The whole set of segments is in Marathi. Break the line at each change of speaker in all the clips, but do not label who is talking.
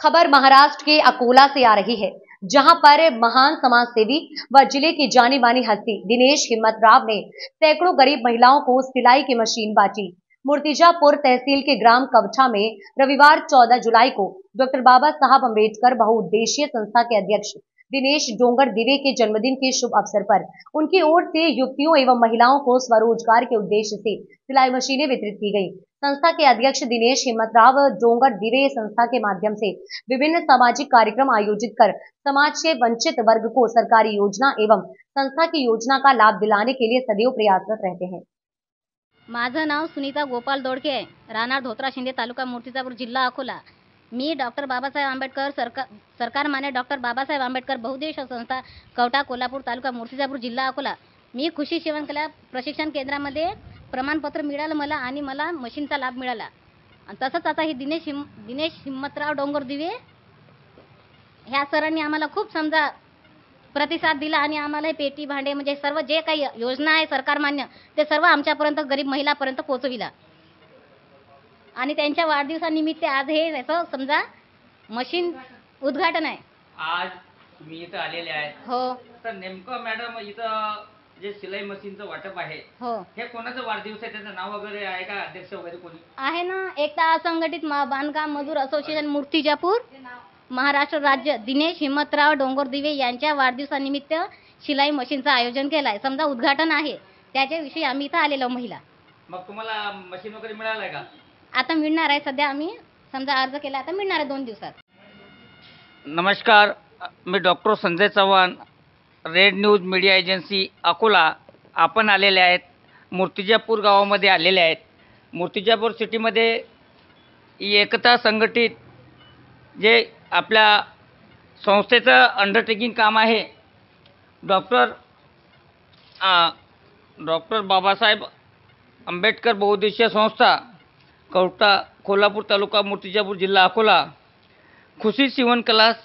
खबर महाराष्ट्र के अकोला से आ रही है, जहां पर महान समाज सेवी व जिले की जानी मानी हस्ती दिनेश हिम्मतराव ने सैकड़ों गरीब महिलाओं को सिलाई की मशीन बांटी। मूर्तिजापुर तहसील के ग्राम कवठा में रविवार 14 जुलाई को डॉक्टर बाबा साहब अम्बेडकर बहुउद्देशीय संस्था के अध्यक्ष दिनेश डोंगर दिवे के जन्मदिन के शुभ अवसर पर उनकी ओर से युवतियों एवं महिलाओं को स्वरोजगार के उद्देश्य से सिलाई मशीनें वितरित की गई। संस्था के अध्यक्ष दिनेश हिम्मतराव डोंगर दिवे संस्था के माध्यम से विभिन्न सामाजिक कार्यक्रम आयोजित कर समाज के वंचित वर्ग को सरकारी योजना एवं संस्था की योजना का लाभ दिलाने के लिए सदैव प्रयासरत रहते हैं।
माझं नाव सुनीता गोपाल दोडके आहे, राहणार धोत्रा शिंदे, तालुका मूर्तिजापूर, जिल्हा अकोला। मी डॉक्टर बाबासाहेब आंबेडकर सरकार मान्य डॉक्टर बाबासाहेब आंबेडकर बहुउद्देशीय संस्था कवठा, कोल्हापूर, तालुका मूर्तिजापूर, जिल्हा अकोला। मी खुशी शिवणकला प्रशिक्षण केंद्रामध्ये प्रमाणपत्र मिळालं मला आणि मला मशीनचा लाभ मिळाला। तसंच आता हे दिनेश हिम्मतराव डोंगर दिवे ह्या सरांनी आम्हाला खूप समजा प्रतिसाद दिला आणि आम्हाला हे पेटी भांडे म्हणजे सर्व जे काही योजना आहे सरकार मान्य ते सर्व आमच्यापर्यंत गरीब महिलापर्यंत पोहोचविला। आणि त्यांच्या वाढदिवसानिमित्त आज हे याचं समजा मशीन उद्घाटन आहे।
आज तुम्ही इथं आलेले आहेत।
हो।
तर नेमकं मॅडम इथं जे सिलाई मशीनचं वाटप आहे,
हो,
हे कोणाचा वाढदिवस आहे? त्याचं नाव वगैरे आहे का? अध्यक्ष वगैरे कोणी
आहे ना? एकता असंघटित बांधकाम मजूर असोसिएशन मूर्तिजापूर महाराष्ट्र राज्य दिनेश हिम्मतराव डोंगर दिवे यांच्या वाढदिवसानिमित्त शिलाई मशीनचं आयोजन केलं आहे। समजा उद्घाटन आहे, त्याच्याविषयी आम्ही इथं आलेलो महिला।
मग तुम्हाला मशीन वगैरे मिळालं आहे का?
आता मिळणार आहे, सध्या आम्ही समजा अर्ज केला, आता मिळणार आहे 2 दिवसात।
नमस्कार, मी doctor Sanjay Chavan, red news media agency Akola. आपण आलेले आहेत मूर्तिजापूर गावामध्ये आलेले आहेत। मूर्तिजापूर सिटीमध्ये एकता संघटित जे आपल्या संस्थेचं अंडरटेकिंग काम आहे, डॉक्टर बाबासाहेब आंबेडकर बहुउद्देशीय संस्था कवठा, कोल्हापूर, तालुका मूर्तिजापूर, जिल्हा अकोला। खुशी शिवण क्लास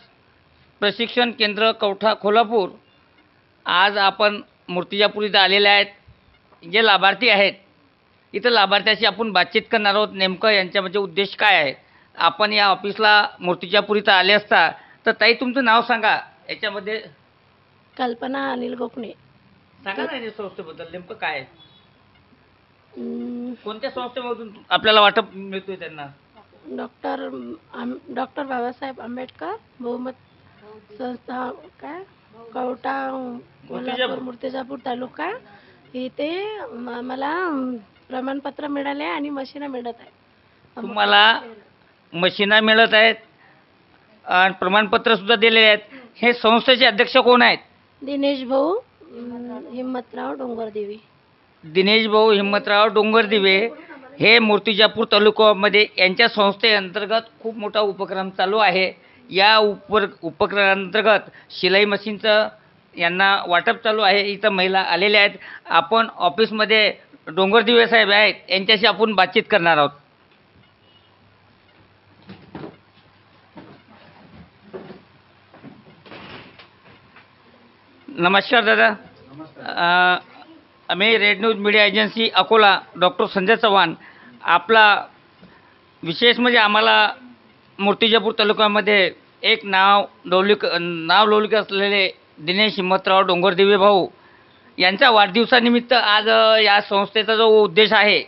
प्रशिक्षण केंद्र कवठा, कोल्हापूर। आज आपण मूर्तिजापूर इथं आलेले आहेत। जे लाभार्थी आहेत इथं लाभार्थ्याशी आपण बातचीत करणार आहोत। नेमकं यांच्या म्हणजे उद्देश काय आहे? आपण या ऑफिसला मूर्तिजापूर इथं आले असता तर ताई तुमचं नाव सांगा। याच्यामध्ये
कल्पना अनिल गोखणे।
सांगा ना या संस्थेबद्दल नेमकं काय आहे? कोणत्या संस्थेमधून आपल्याला वाटप मिळतोय त्यांना?
डॉक्टर बाबासाहेब आंबेडकर बहुमत संस्था काय कवठा, कोल्हापूर, मूर्तिजापूर तालुका इथे मला प्रमाणपत्र मिळाले आणि मशीन मिळत आहे।
तुम्हाला मशीना मिळत आहेत आणि प्रमाणपत्र सुद्धा दिलेले आहेत। हे संस्थेचे अध्यक्ष कोण आहेत?
दिनेश भाऊ हिम्मतराव डोंगर दिवे।
दिनेश भाऊ हिम्मतराव डोंगर दिवे हे मूर्तिजापूर तालुक्यामध्ये यांच्या संस्थेअंतर्गत खूप मोठा उपक्रम चालू आहे। या उपक्रमांतर्गत शिलाई मशीनचं यांना वाटप चालू आहे। इथं महिला आलेल्या आहेत। आपण ऑफिसमध्ये डोंगर दिवे साहेब आहेत, यांच्याशी आपण बातचीत करणार आहोत। नमस्कार दादा। आम्ही red news media agency Akola, doctor Sanjay Chavan. आपला विशेष म्हणजे आम्हाला मूर्तिजापूर तालुक्यामध्ये एक नाव लौकिक असलेले दिनेश हिम्मतराव डोंगर दिवे भाऊ यांच्या वाढदिवसानिमित्त आज या संस्थेचा जो उद्देश आहे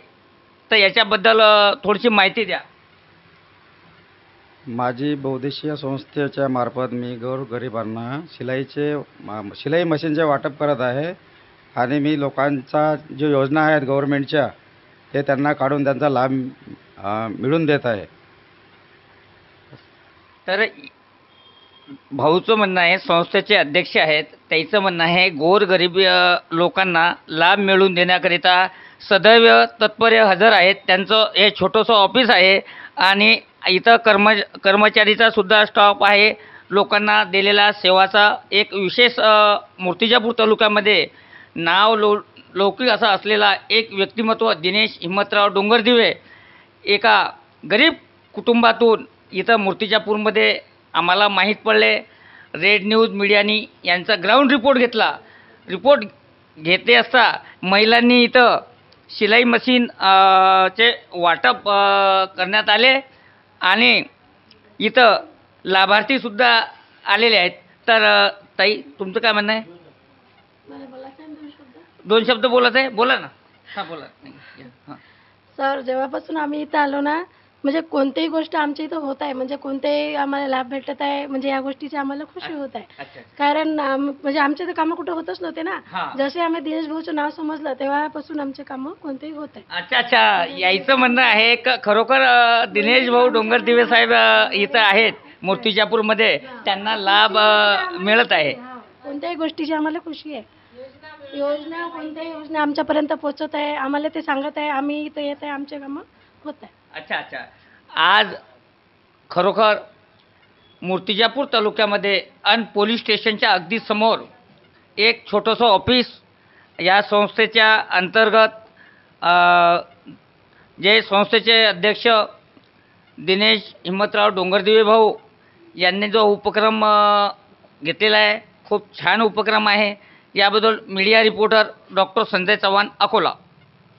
तर याच्याबद्दल थोडीशी माहिती द्या।
माझी बहुउद्देशीय संस्थेच्या मार्फत मी गोरगरिबांना शिलाई मशीनचे वाटप करत आहे आणि मी लोकांचा जो योजना आहेत गव्हर्नमेंटच्या ते त्यांना काढून त्यांचा लाभ मिळवून देत आहे।
तर भाऊचं म्हणणं आहे, संस्थेचे अध्यक्ष आहेत, त्याचं म्हणणं आहे गोरगरीब लोकांना लाभ मिळवून देण्याकरिता सदैव तत्पर हजर आहेत। त्यांचं हे छोटंसं ऑफिस आहे आणि इथं कर्मचारीचा सुद्धा स्टाफ आहे। लोकांना दिलेला सेवाचा एक विशेष मूर्तिजापूर तालुक्यामध्ये नाव लौकिक असा असलेला एक व्यक्तिमत्व दिनेश हिम्मतराव डोंगर दिवे एका गरीब कुटुंबातून इथं मूर्तिजापूरमध्ये आम्हाला माहीत पडले। रेड न्यूज मीडियानी यांचा ग्राउंड रिपोर्ट घेतला। रिपोर्ट घेतले असता महिलांनी इथं शिलाई मशीन चे वाटप करण्यात आले आणि इथं लाभार्थीसुद्धा आलेले आहेत. तर ताई, तुमचं काय म्हणणं आहे?
मला बोलायचं आहे 2 शब्द.
2 शब्द बोलत आहे, बोला ना. हां, बोला. हां.
सर, जेव्हापासून आम्ही इथं आलो ना, म्हणजे कोणतीही गोष्ट आमच्या इथं होत आहे, म्हणजे कोणतेही आम्हाला लाभ भेटत आहे, म्हणजे या गोष्टीची आम्हाला खुशी होत आहे.
अच्छा.
कारण म्हणजे आमच्या इथं कामं कुठं होतच नव्हते ना.
हां.
जसे आम्ही दिनेश भाऊचं नाव समजलं तेव्हापासून आमचे कामं कोणतेही होत आहे.
अच्छा अच्छा, यायचं म्हणणं आहे का खरोखर दिनेश भाऊ डोंगरदिवे साहेब इथं आहेत मूर्तिजापूरमध्ये, त्यांना लाभ मिळत आहे.
कोणत्याही गोष्टीची आम्हाला खुशी आहे. योजना, कोणत्याही योजना आमच्यापर्यंत पोहोचत आहे, आम्हाला ते सांगत आहे, आम्ही इथं येत आहे, आमचे कामं होत आहे.
अच्छा अच्छा, आज खरोखर मूर्तिजापूर तालुक्यामध्ये अन पोलीस स्टेशनच्या अगदी समोर एक छोटंसं ऑफिस या संस्थेच्या अंतर्गत जे संस्थेचे अध्यक्ष दिनेश हिम्मतराव डोंगरदिवे भाऊ यांनी जो उपक्रम घेतलेला आहे, खूप छान उपक्रम आहे. याबद्दल media reporter doctor Sanjay Chavan, Akola.